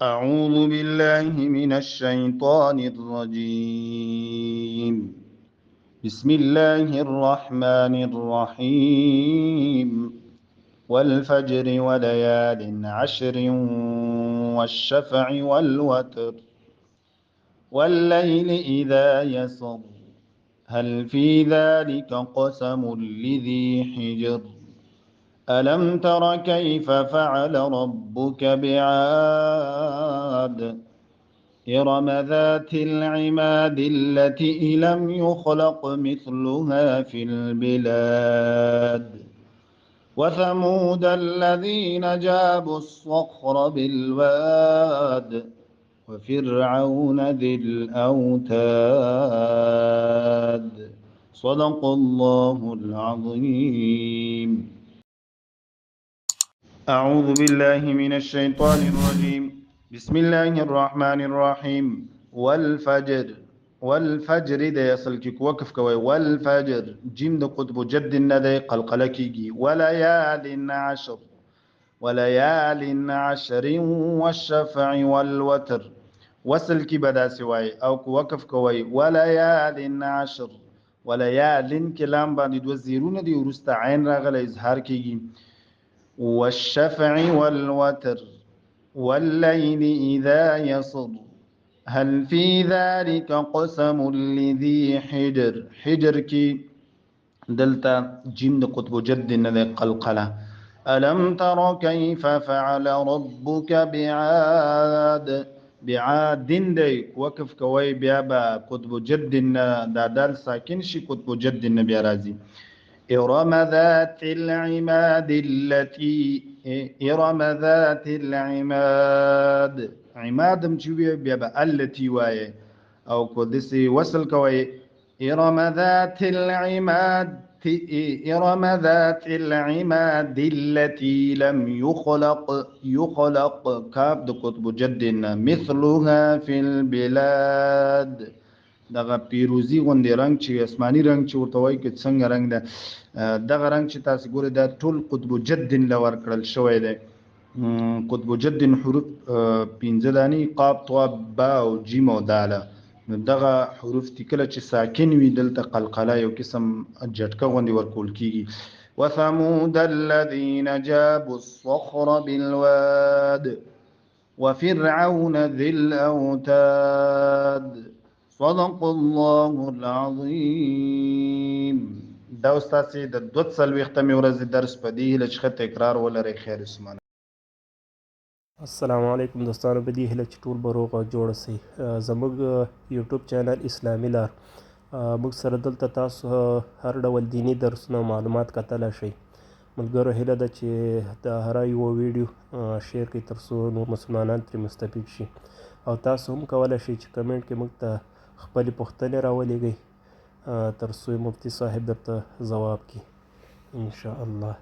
أعوذ بالله من الشيطان الرجيم. بسم الله الرحمن الرحيم. والفجر وليال عشر والشفع والوتر والليل إذا يسر هل في ذلك قسم لذي حجر ألم تر كيف فعل ربك بعاد إرم ذات العماد التي لم يخلق مثلها في البلاد وثمود الذين جابوا الصخر بالواد وفرعون ذي الأوتاد. صدق الله العظيم. أعوذ بالله من الشيطان الرجيم. بسم الله الرحمن الرحيم. والفجر. والفجر ده يصل كيك وقف كوي والفجر جيم ده قطب جد الندى قلقلكيجي وليال عشر. وليال عشر والشفع والوتر وصل كي بدا سواي أو وقف كوي وليال عشر. وليال كلام بعد وزيرون دي ورستعين راغل إظهار كيجي والشفع والوتر والليل إذا يصر هل في ذلك قسم لذي حجر. حجر كي دلتا جيم قطب جد ذي قلقلة. ألم تر كيف فعل ربك بعاد. بعاد دي وقف كوي بيابا قطب جد دا دال ساكن شي قطب جد بيرازي. إرم ذات العماد التي إرم ذات العماد. عماد مشوية بيبقى التي واي أو كودسي وصل كوي إرم ذات العماد. إرم ذات العماد التي لم يخلق كاب قطب جدنا مثلها في البلاد. دغه پیروزی غوندې رنگ چې اسماني رنگ چې ورته وایي که څنګه رنگ ده دغه رنگ چې تاسو ګورئ دا ټول قطب جد لور کړل شوی دی. قطب جد حروف پنځه دانې قاف طا با او جیم او داله. نو دغه حروف دي کله چې ساکن وي دلته قلقله یو قسم جټکه غوندې ورکول کیږي. وثمود الذين جابوا الصخر بالواد وفرعون ذي الأوتاد. صدق الله العظيم. دا استاد سي د 240 ورځې درس په دې هیله چې ښه تکرار ولرئ. خیر اسمانه. السلام علیکم دوستانو، په دې هیله چې ټول به روغ او جوړ سئ. زموږ یوټیوب چینل اسلامي لار موږ سره دلته تاسو هر ډول دیني درسونه او معلومات کتلی شئ. ملګرو هیله ده چې د هر یوه ویډیو شیر کړئ تر څو نور مسلمانان ترې مستفید شي، او تاسو هم کولی شئ چې کمنټ کې موږ ته خپلې پوښتنې راولیږئ تر څو مفتي صاحب درته ځواب کړي انشاءالله.